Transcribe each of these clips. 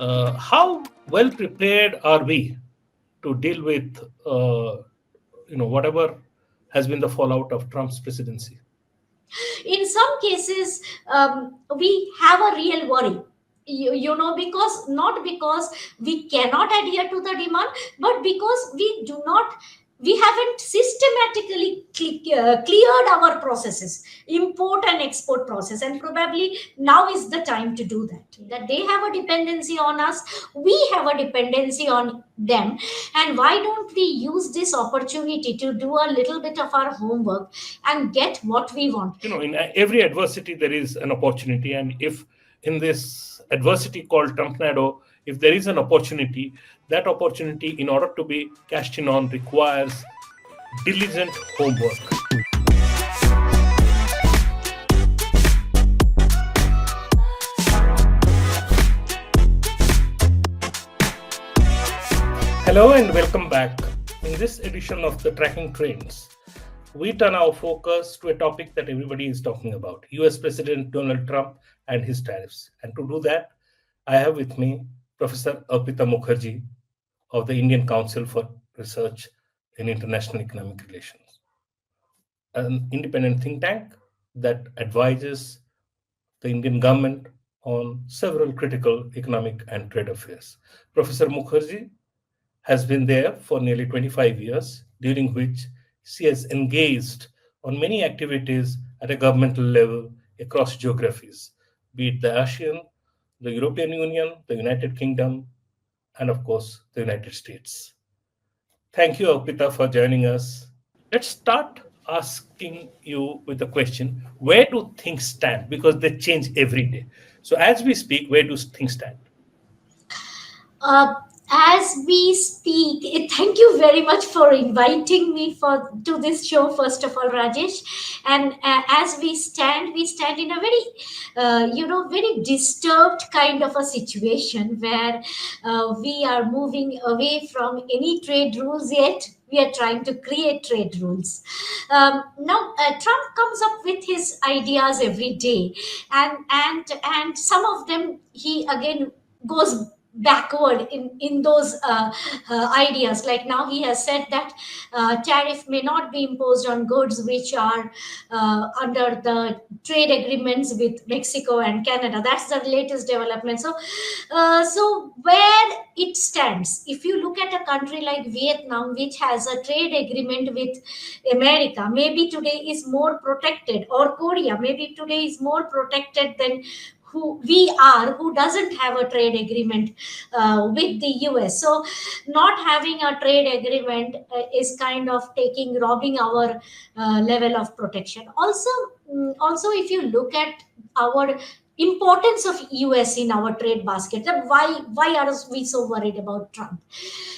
How well prepared are we to deal with whatever has been the fallout of Trump's presidency? In some cases, we have a real worry. Because not because we cannot adhere to the demand, but because we haven't systematically cleared our processes, import and export process, and probably now is the time to do that they have a dependency on us, we have a dependency on them. And why don't we use this opportunity to do a little bit of our homework and get what we want? In every adversity, there is an opportunity. And if in this adversity called Trumpnado, if there is an opportunity, that opportunity, in order to be cashed in on, requires diligent homework. Hello and welcome back. In this edition of the Tracking Trends, we turn our focus to a topic that everybody is talking about: US President Donald Trump and his tariffs. And to do that, I have with me Professor Arpita Mukherjee of the Indian Council for Research in International Economic Relations, an independent think tank that advises the Indian government on several critical economic and trade affairs. Professor Mukherjee has been there for nearly 25 years, during which she has engaged on many activities at a governmental level across geographies, be it the ASEAN, the European Union, the United Kingdom, and of course, the United States. Thank you, Arpita, for joining us. Let's start asking you with the question: where do things stand? Because they change every day. So, as we speak, where do things stand? uh, as we speak, thank you very much for inviting me for to this show, first of all, Rajesh. And as we stand in a very very disturbed kind of a situation where we are moving away from any trade rules, yet we are trying to create trade rules. Now Trump comes up with his ideas every day, and some of them he again goes backward in those ideas. Like now he has said that tariff may not be imposed on goods which are under the trade agreements with Mexico and Canada. That's the latest development. So where it stands, if you look at a country like Vietnam, which has a trade agreement with America, maybe today is more protected, or Korea, maybe today is more protected than who we are, who doesn't have a trade agreement with the US. So not having a trade agreement is kind of robbing our level of protection. Also, if you look at our importance of US in our trade basket, then why are we so worried about Trump?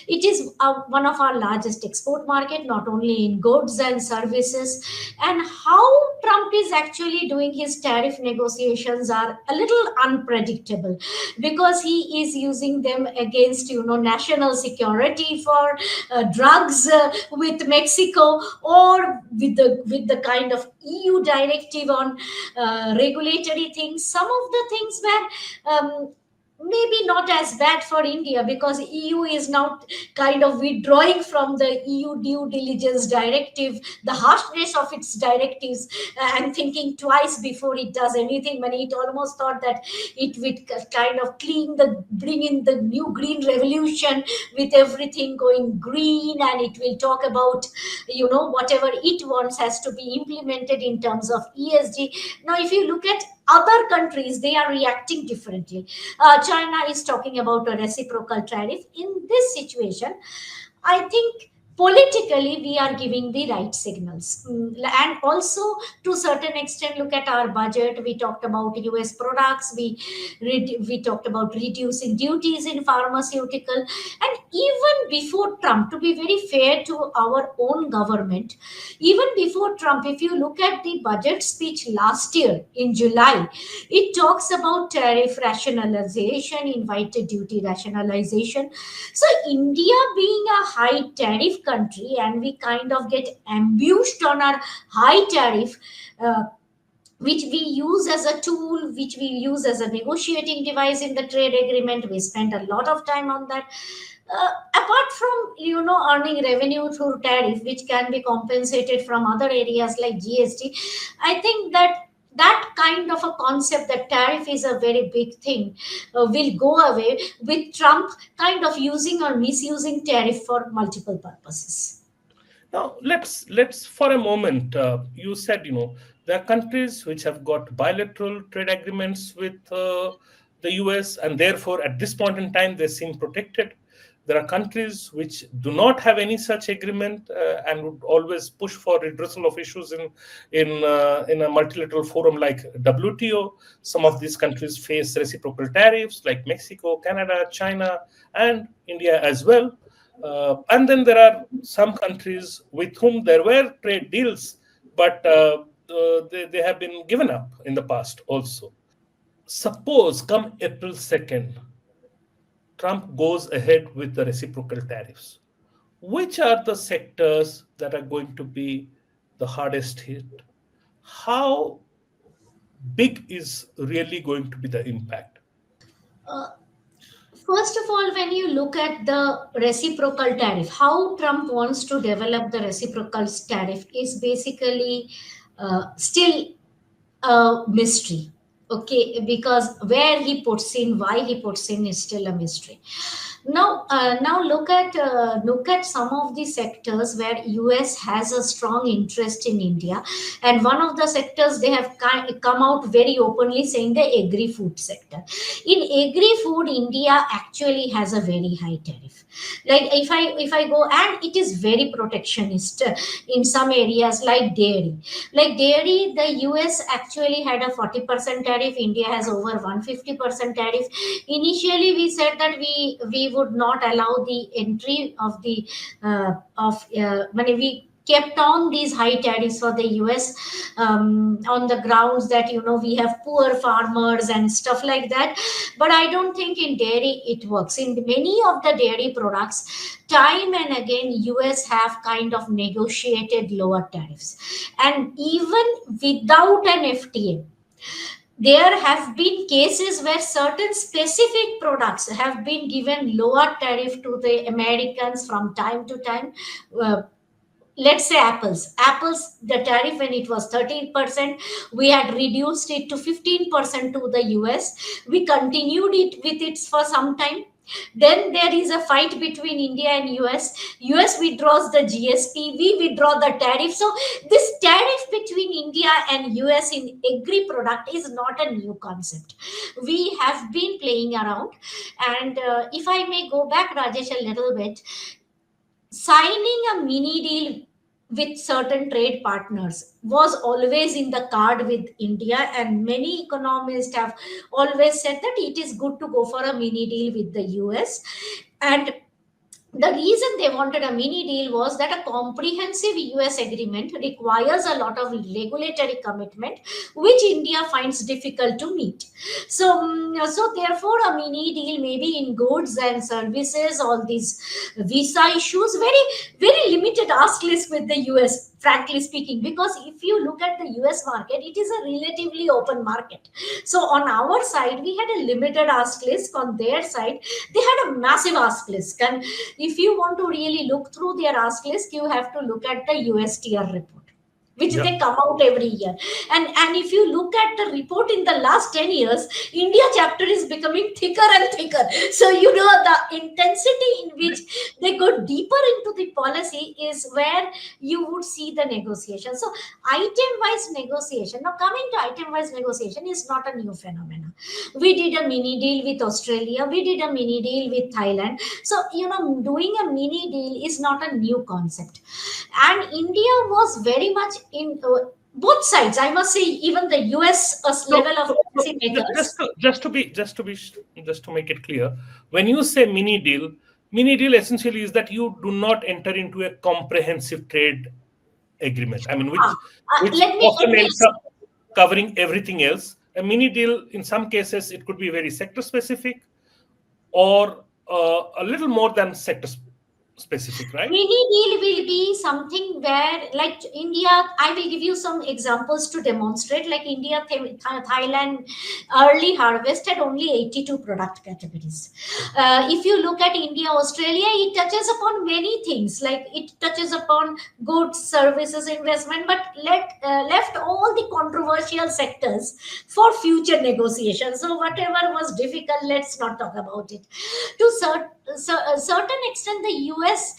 It is one of our largest export market, not only in goods and services. And how Trump is actually doing his tariff negotiations are a little unpredictable, because he is using them against national security for drugs with Mexico, or with the kind of EU directive on regulatory things. Some of the things were maybe not as bad for India, because EU is now kind of withdrawing from the EU due diligence directive, the harshness of its directives, and thinking twice before it does anything. When it almost thought that it would kind of bring in the new green revolution, with everything going green, and it will talk about whatever it wants has to be implemented in terms of ESG. Now if you look at other countries, they are reacting differently. China is talking about a reciprocal tariff. In this situation, I think politically we are giving the right signals. And also, to a certain extent, look at our budget. We talked about US products. We talked about reducing duties in pharmaceutical. And even before Trump, to be very fair to our own government, even before Trump, if you look at the budget speech last year in July, it talks about tariff rationalization, invited duty rationalization. So India being a high tariff country, and we kind of get ambushed on our high tariff, uh, which we use as a tool, which we use as a negotiating device in the trade agreement. We spend a lot of time on that. Apart from earning revenue through tariff, which can be compensated from other areas like GST, I think that kind of a concept that tariff is a very big thing will go away with Trump kind of using or misusing tariff for multiple purposes. Now, let's for a moment. You said there are countries which have got bilateral trade agreements with the U.S. and therefore at this point in time they seem protected. There are countries which do not have any such agreement and would always push for redressal of issues in a multilateral forum like WTO. Some of these countries face reciprocal tariffs like Mexico, Canada, China, and India as well. And then there are some countries with whom there were trade deals, but they have been given up in the past also. Suppose come April 2nd, Trump goes ahead with the reciprocal tariffs. Which are the sectors that are going to be the hardest hit? How big is really going to be the impact? Uh, First of all, when you look at the reciprocal tariff, how Trump wants to develop the reciprocal tariff is basically still a mystery. Okay, because where he puts in, why he puts in is still a mystery. Now look at some of the sectors where US has a strong interest in India, and one of the sectors they have come out very openly saying the agri-food sector. In agri-food, India actually has a very high tariff. Like if I go, and it is very protectionist in some areas like dairy. Like dairy, the US actually had a 40% tariff. India has over 150% tariff. Initially we said that we would not allow the entry of the money. We kept on these high tariffs for the US on the grounds that we have poor farmers and stuff like that. But I don't think in dairy it works. In many of the dairy products, time and again US have kind of negotiated lower tariffs, and even without an FTA there have been cases where certain specific products have been given lower tariff to the Americans from time to time. Uh, let's say apples, the tariff when it was 13%, we had reduced it to 15% to the US. We continued it with it for some time. Then there is a fight between India and US withdraws the GSP, we withdraw the tariff. So this tariff between India and US in agri product is not a new concept. We have been playing around. And if I may go back, Rajesh, a little bit, signing a mini deal with certain trade partners was always in the card with India, and many economists have always said that it is good to go for a mini deal with the US. And the reason they wanted a mini deal was that a comprehensive US agreement requires a lot of regulatory commitment, which India finds difficult to meet. So therefore, a mini deal maybe in goods and services, all these visa issues, very, very limited ask list with the US, frankly speaking, because if you look at the US market, it is a relatively open market. So on our side, we had a limited ask list. On their side, they had a massive ask list. And if you want to really look through their ask list, you have to look at the USTR report, which Yeah. they come out every year. And if you look at the report in the last 10 years, India chapter is becoming thicker and thicker. So the intensity in which they go deeper into the policy is where you would see the negotiation. So item wise negotiation, now coming to item wise negotiation, is not a new phenomenon. We did a mini deal with Australia, we did a mini deal with Thailand. So doing a mini deal is not a new concept. And India was very much in both sides, I must say. Even the US So, level of policymakers. just to make it clear, when you say mini deal essentially is that you do not enter into a comprehensive trade agreement. I mean, Ah, which let often me ends up covering everything else. A mini deal, in some cases, it could be very sector specific or a little more than sector. specific, right? Mini deal will be something where, like India, I will give you some examples to demonstrate. Like India, Thailand, early harvest had only 82 product categories. If you look at India, Australia, it touches upon many things. Like it touches upon goods, services, investment, but left all the controversial sectors for future negotiations. So whatever was difficult, let's not talk about it. To a certain extent, the US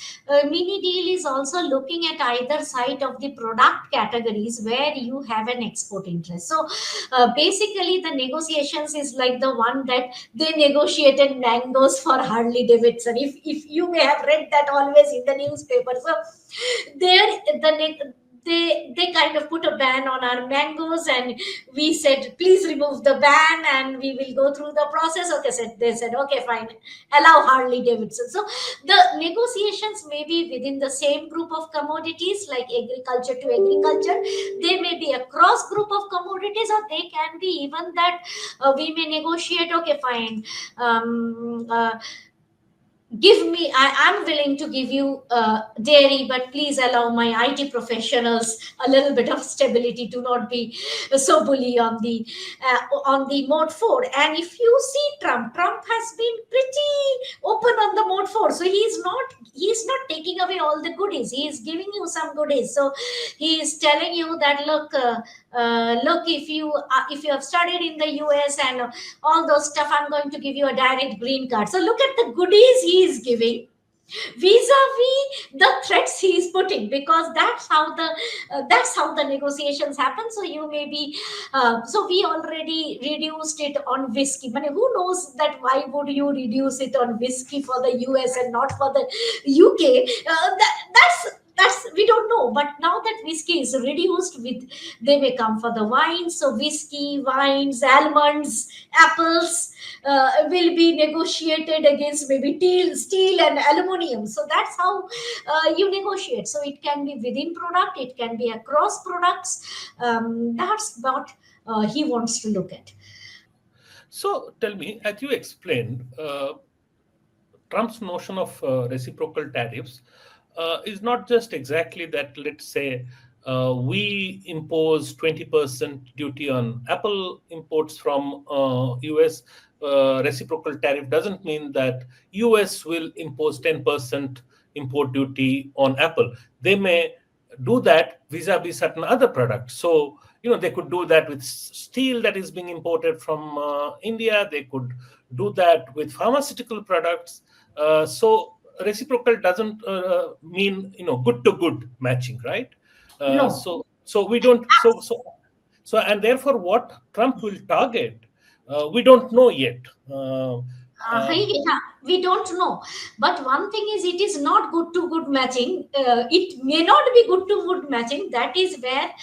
mini deal is also looking at either side of the product categories where you have an export interest. So basically, the negotiations is like the one that they negotiated mangoes for Harley Davidson. If you may have read that always in the newspaper. So there they kind of put a ban on our mangoes, and we said please remove the ban and we will go through the process. Okay, said they said okay, fine, allow Harley Davidson. So the negotiations may be within the same group of commodities, like agriculture to agriculture. They may be across group of commodities, or they can be even that we may negotiate, okay, fine, give me, I am willing to give you dairy, but please allow my IT professionals a little bit of stability, to not be so bully on the mode 4. And if you see Trump has been pretty open on the mode 4. So he's not taking away all the goodies, he is giving you some goodies. So he is telling you that look, if you have studied in the US and all those stuff, I'm going to give you a direct green card. So look at the goodies he is giving vis-a-vis the threats he is putting, because that's how the negotiations happen. So you may be so we already reduced it on whiskey. I mean, who knows that why would you reduce it on whiskey for the US and not for the UK? That's we don't know. But now that whiskey is reduced, with they may come for the wines. So whiskey, wines, almonds, apples will be negotiated against maybe steel and aluminum. So that's how you negotiate. So it can be within product, it can be across products. That's what he wants to look at. So tell me, as you explained, Trump's notion of reciprocal tariffs is not just exactly that, let's say, we impose 20% duty on Apple imports from US. Reciprocal tariff doesn't mean that US will impose 10% import duty on Apple. They may do that vis-a-vis certain other products. So, they could do that with steel that is being imported from India. They could do that with pharmaceutical products. So reciprocal doesn't mean good to good matching, right? No. So we don't and therefore what Trump will target, we don't know yet. Yeah, we don't know. But one thing is, it is not good to good matching. It may not be good to good matching. That is where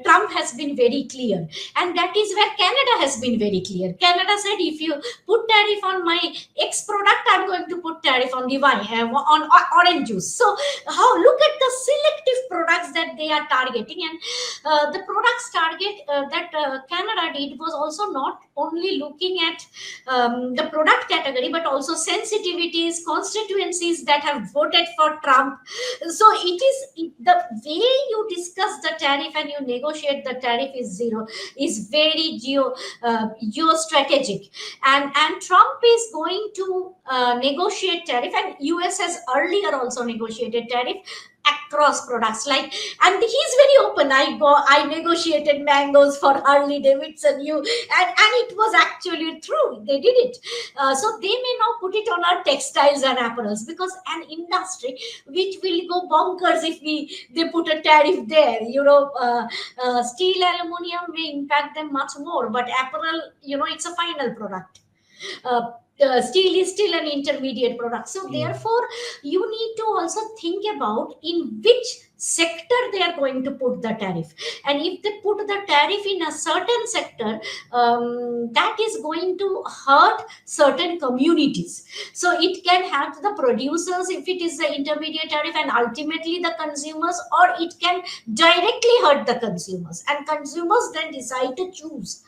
Trump has been very clear. And that is where Canada has been very clear. Canada said, if you put tariff on my X product, I'm going to put tariff on the Y, on orange juice. So, look at the selective products that they are targeting. And the products target that Canada did was also not only looking at the product category, but also sensitivities, constituencies that have voted for Trump. So the way you discuss the tariff and you negotiate the tariff is very geostrategic. And Trump is going to negotiate tariff, and US has earlier also negotiated tariff across products, like, and he's very open. I negotiated mangoes for Harley Davidson, and it was actually true, they did it. So they may now put it on our textiles and apparels, because an industry which will go bonkers if they put a tariff there. Steel, aluminum may impact them much more, but apparel, it's a final product. Steel is still an intermediate product. So therefore, you need to also think about in which sector they are going to put the tariff. And if they put the tariff in a certain sector, that is going to hurt certain communities. So it can hurt the producers if it is the intermediate tariff, and ultimately the consumers, or it can directly hurt the consumers, and consumers then decide to choose.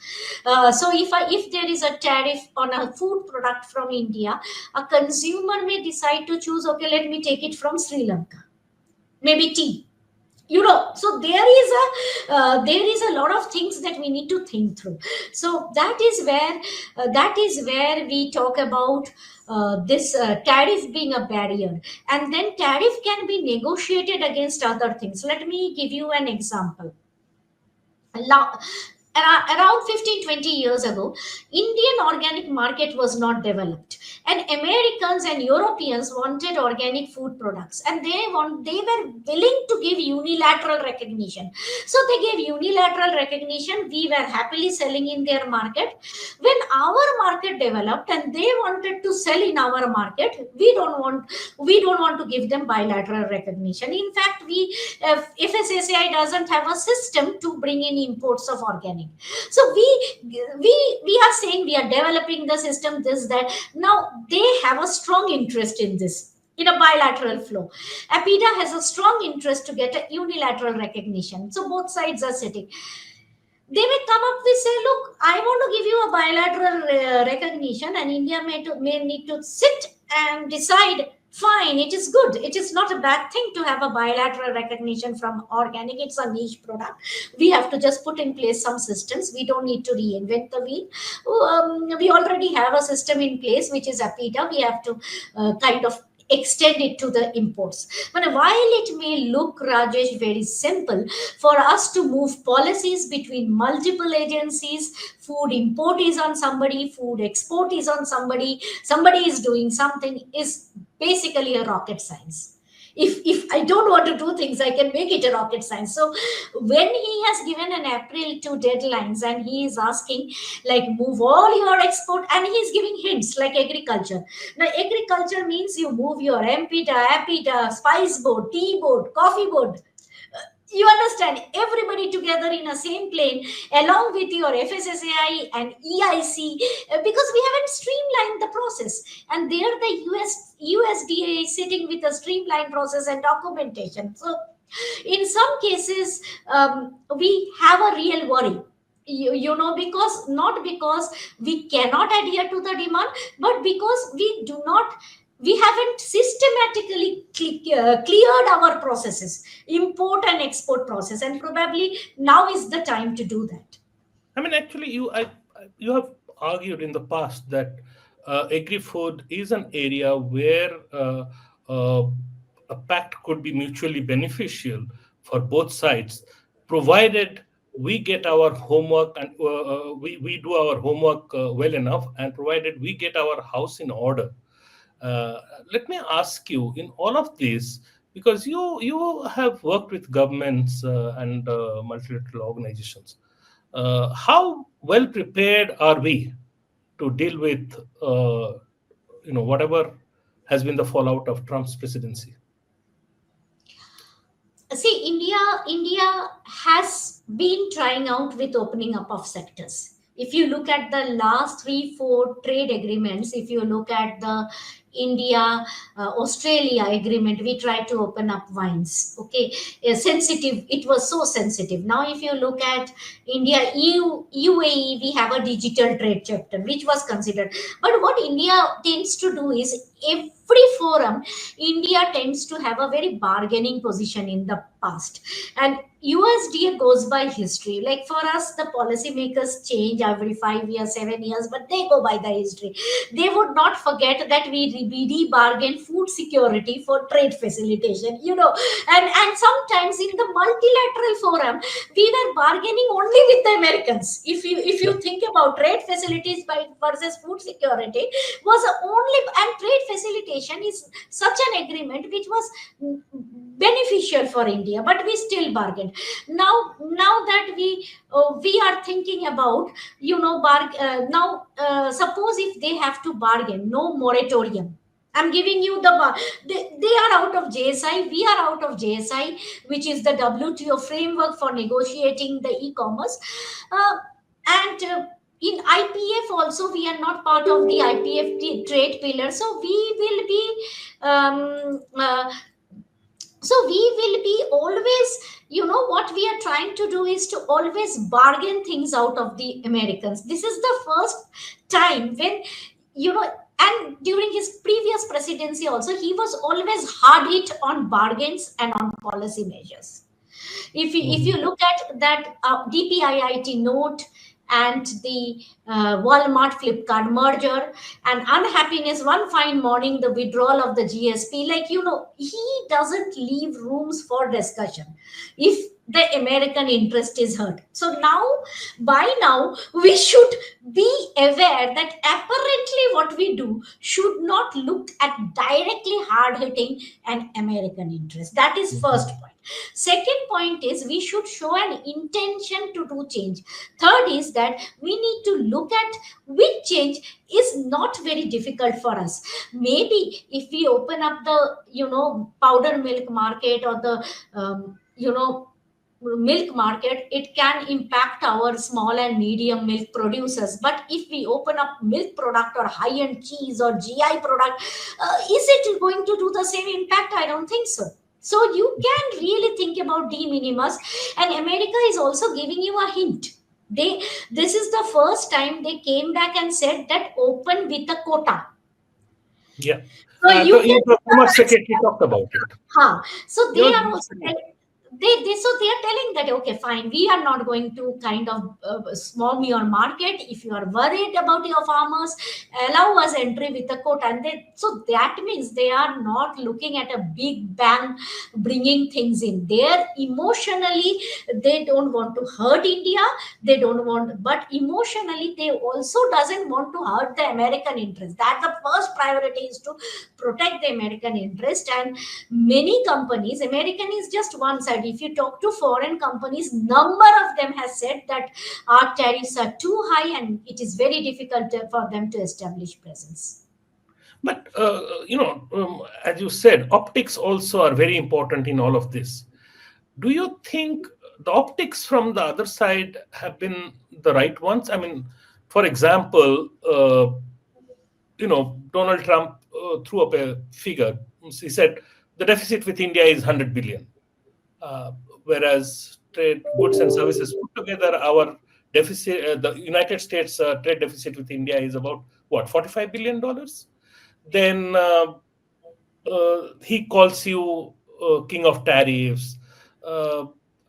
If there is a tariff on a food product from India, a consumer may decide to choose, okay, let me take it from Sri Lanka, maybe tea. So there is a lot of things that we need to think through. So that is where we talk about this tariff being a barrier, and then tariff can be negotiated against other things. Let me give you an example. Lo- Around 15-20 years ago, Indian organic market was not developed, and Americans and Europeans wanted organic food products, and they were willing to give unilateral recognition. So they gave unilateral recognition. We were happily selling in their market. When our market developed and they wanted to sell in our market, we don't want to give them bilateral recognition. In fact, FSSAI doesn't have a system to bring in imports of organic. So we are saying we are developing the system, this, that. Now they have a strong interest in this, in a bilateral flow. Apida has a strong interest to get a unilateral recognition. So both sides are sitting. They may come up with, say, look, I want to give you a bilateral recognition, and India may need to sit and decide, fine, it is good, it is not a bad thing to have a bilateral recognition from organic. It's a niche product. We have to just put in place some systems. We don't need to reinvent the wheel. We already have a system in place, which is Apita. We have to kind of extend it to the imports. But while it may look, Rajesh, very simple for us to move policies between multiple agencies, food import is on somebody, food export is on somebody is doing something, is basically a rocket science. If I don't want to do things, I can make it a rocket science. So when he has given an April 2 deadlines, and he is asking, like, move all your export, and he is giving hints like agriculture. Now agriculture means you move your Apita, spice board, tea board, coffee board. You understand, everybody together in a same plane, along with your FSSAI and EIC, because we haven't streamlined the process. And there the USDA is sitting with a streamlined process and documentation. So in some cases, we have a real worry. Because not because we cannot adhere to the demand, but because we haven't systematically cleared our processes, import and export process, and probably now is the time to do that. I mean, actually, you have argued in the past that agri-food is an area where uh, a pact could be mutually beneficial for both sides, provided we get our homework and we do our homework well enough, and provided we get our house in order. Uh, Let me ask you, in all of this, because you have worked with governments and multilateral organizations, how well prepared are we to deal with whatever has been the fallout of Trump's presidency? See, India has been trying out with opening up of sectors. If you look at the last 3-4 trade agreements, if you look at the India Australia agreement, we tried to open up wines. Okay, sensitive, it was so sensitive. Now if you look at India UAE, we have a digital trade chapter which was considered. But what India tends to do is, every forum India tends to have a very bargaining position in the past. And USDA goes by history. Like for us, the policymakers change every 5 years, 7 years, but they go by the history. They would not forget that we bargain food security for trade facilitation, and sometimes in the multilateral forum, we were bargaining only with the Americans. If you think about trade facilities by versus food security, was only, and trade facilitation is such an agreement which was beneficial for India, but we still bargained. Now that we are thinking about, now suppose if they have to bargain, no moratorium. I'm giving you they are out of JSI, we are out of JSI, which is the WTO framework for negotiating the e-commerce. Uh, and in IPF also, we are not part of the IPF trade pillar. So we will be, we will be always, what we are trying to do is to always bargain things out of the Americans. This is the first time when, you know and during his previous presidency also, he was always hard hit on bargains and on policy measures. If you Mhm. look at that DPIIT note and the Walmart Flipkart merger and unhappiness, one fine morning, the withdrawal of the GSP, like, he doesn't leave rooms for discussion if the American interest is hurt. So now, by now, we should be aware that apparently what we do should not look at directly hard hitting an American interest. That is first Mhm. point. Second point is we should show an intention to do change. Third is that we need to look at which change is not very difficult for us. Maybe if we open up the, powder milk market, or the, milk market, it can impact our small and medium milk producers. But if we open up milk product or high end cheese or GI product, is it going to do the same impact? I don't think so. So you can really think about de minimis, and America is also giving you a hint. This is the first time they came back and said that open with a quota. Yeah. So you can The Commerce Secretary talked about it. so He they was are also mentioning. they are telling that, okay, fine, we are not going to kind of swarm your market. If you are worried about your farmers, allow us entry with a quota. And so that means they are not looking at a big bang bringing things in there. Emotionally, they don't want to hurt India. They don't want, but emotionally they also doesn't want to hurt the American interest. That the first priority is to protect the American interest. And many companies, American is just one side. If you talk to foreign companies, number of them has said that our tariffs are too high and it is very difficult for them to establish presence. But as you said, optics also are very important in all of this. Do you think the optics from the other side have been the right ones? I mean, for example, Donald Trump threw up a figure. He said the deficit with India is 100 billion, uh, whereas trade goods and services put together, our deficit, the United States trade deficit with India is about what, $45 billion. Then he calls you king of tariffs. Uh,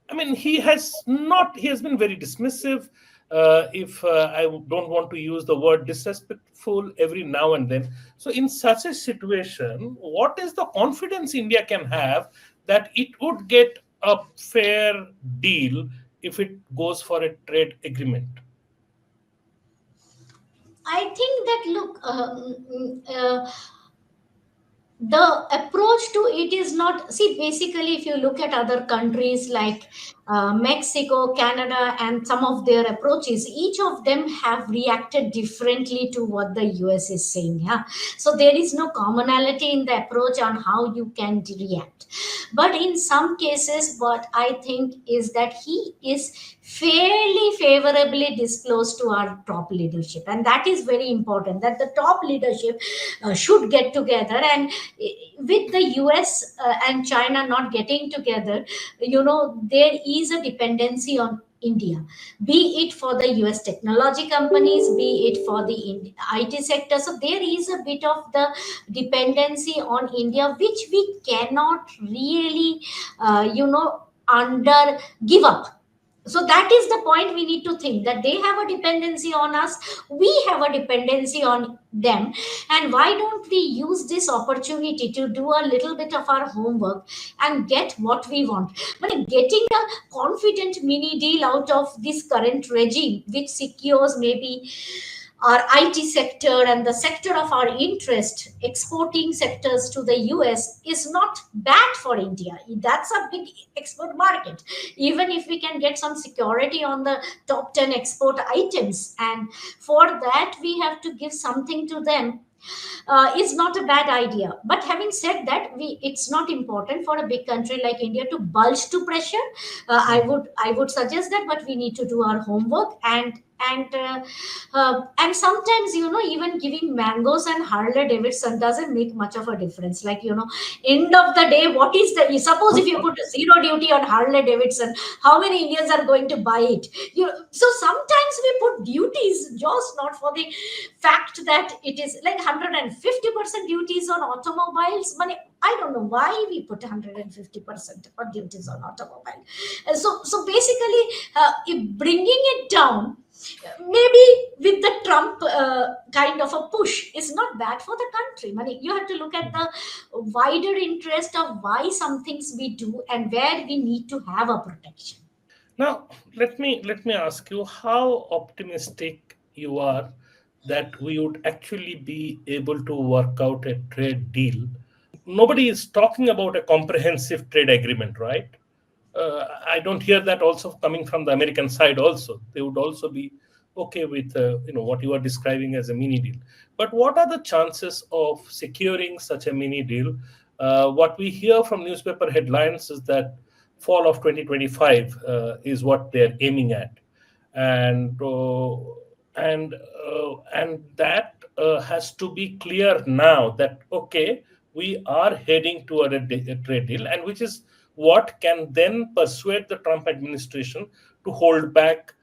I mean, he has been very dismissive. If I don't want to use the word disrespectful every now and then. So, in such a situation, what is the confidence India can have that it would get a fair deal if it goes for a trade agreement? I think that, look, the approach to it is not, see, basically, if you look at other countries like Mexico, Canada, and some of their approaches, each of them have reacted differently to what the US is saying. Yeah, so there is no commonality in the approach on how you can react. But in some cases, what I think is that he is fairly favorably disclosed to our top leadership, and that is very important, that the top leadership should get together. And with the US and China not getting together, there is a dependency on India, be it for the US technology companies, be it for the IT sector. So there is a bit of the dependency on India, which we cannot really, under give up. So that is the point we need to think, that they have a dependency on us, we have a dependency on them. And why don't we use this opportunity to do a little bit of our homework and get what we want? But getting a confident mini deal out of this current regime, which secures maybe our IT sector and the sector of our interest, exporting sectors to the US, is not bad for India. That's a big export market. Even if we can get some security on the top 10 export items, and for that we have to give something to them. is not a bad idea. But having said that, it's not important for a big country like India to bulge to pressure. I would suggest that, but we need to do our homework. And sometimes, even giving mangoes and Harley Davidson doesn't make much of a difference. Like, end of the day, what is the suppose if you put a zero duty on Harley Davidson, how many Indians are going to buy it? So sometimes we put duties just not for the fact that it is like 150% duties on automobiles. Money, I don't know why we put 150% of duties on automobile. So basically, bringing it down, maybe with the Trump kind of a push, is not bad for the country. Money, you have to look at the wider interest of why some things we do and where we need to have a protection. Now, let me ask you how optimistic you are that we would actually be able to work out a trade deal. Nobody is talking about a comprehensive trade agreement, right? I don't hear that also coming from the American side. Also, they would also be okay with what you are describing as a mini deal. But what are the chances of securing such a mini deal? What we hear from newspaper headlines is that fall of 2025 is what they're aiming at, and that has to be clear now that okay, we are heading toward a trade deal, and which is what can then persuade the Trump administration to hold back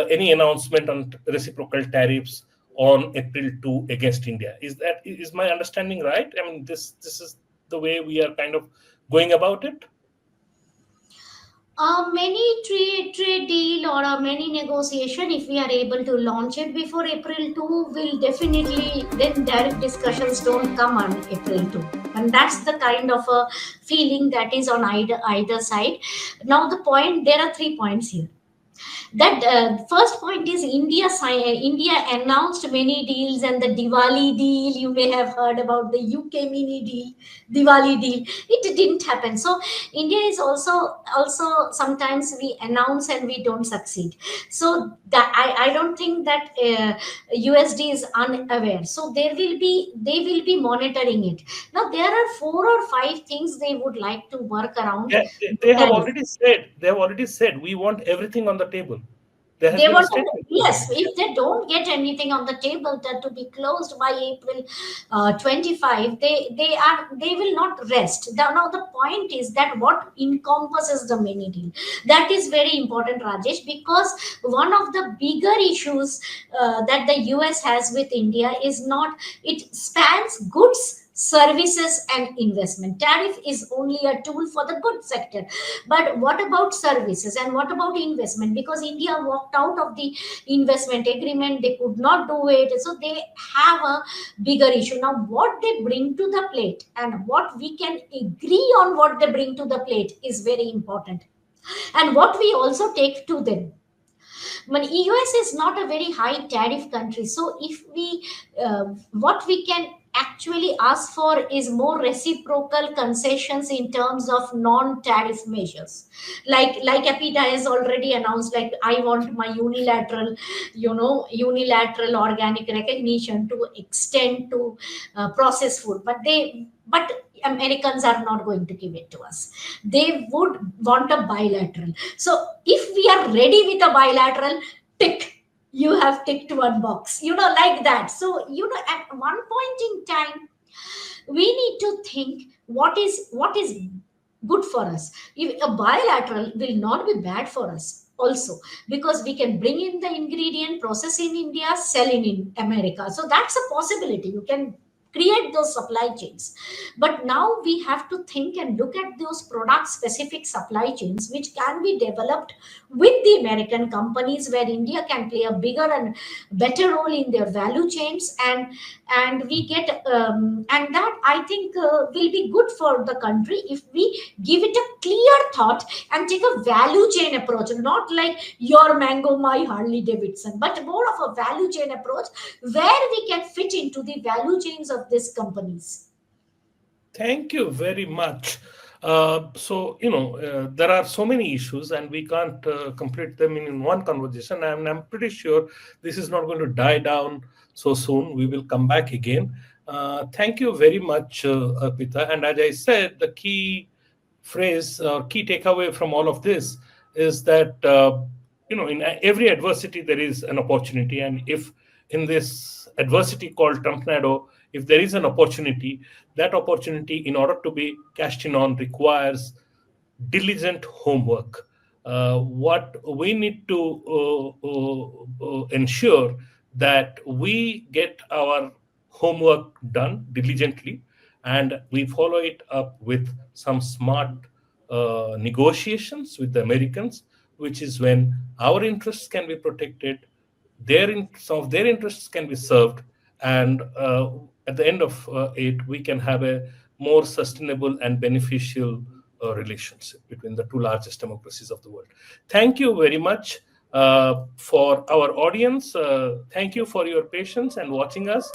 any announcement on reciprocal tariffs on April 2 against India. Is my understanding right? I mean, this is the way we are kind of going about it. Many trade deal or a many negotiation, if we are able to launch it before April 2, will definitely, then direct discussions don't come on April 2. And that's the kind of a feeling that is on either side. Now, there are 3 points here. That first point is India announced many deals, and the Diwali deal, you may have heard about the UK mini deal, Diwali deal. It didn't happen. So India is also sometimes we announce and we don't succeed. So that I don't think that USD is unaware. So they will be monitoring it. Now there are 4 or 5 things they would like to work around. Yeah, they have already said. They have already said we want everything on the table. There has They been a want, statement to that yes, effect. if they don't get anything on the table that to be closed by April 25, they will not rest. Now the point is that what encompasses the mini deal, that is very important, Rajesh, because one of the bigger issues that the US has with India is not, it spans goods, services and investment. Tariff is only a tool for the good sector, but what about services and what about investment? Because India walked out of the investment agreement, they could not do it, so they have a bigger issue. Now what they bring to the plate and what we can agree on, what they bring to the plate is very important, and what we also take to them. But US is not a very high tariff country, so if we what we can actually ask for is more reciprocal concessions in terms of non-tariff measures. Like Apita has already announced, like I want my unilateral organic recognition to extend to processed food, but Americans are not going to give it to us. They would want a bilateral. So if we are ready with a bilateral, tick, you have ticked one box, like that. So at one point in time, we need to think what is good for us. If a bilateral will not be bad for us also, because we can bring in the ingredient, process in India, sell in America. So that's a possibility. You can create those supply chains. But now we have to think and look at those product specific supply chains which can be developed with the American companies, where India can play a bigger and better role in their value chains, and we get and that I think will be good for the country if we give it a clear thought and take a value chain approach, not like your mango, my Harley Davidson, but more of a value chain approach where we can fit into the value chains of these companies. Thank you very much. There are so many issues, and we can't complete them in one conversation. And I'm pretty sure this is not going to die down so soon. We will come back again. Thank you very much, Arpita. And as I said, the key phrase or key takeaway from all of this is that in every adversity there is an opportunity, and if in this adversity called Trumpnado, if there is an opportunity, that opportunity, in order to be cashed in on, requires diligent homework. What we need to ensure that we get our homework done diligently, and we follow it up with some smart negotiations with the Americans, which is when our interests can be protected, some of their interests can be served, and at the end of it, we can have a more sustainable and beneficial relationship between the two largest democracies of the world. Thank you very much for our audience. Thank you for your patience and watching us.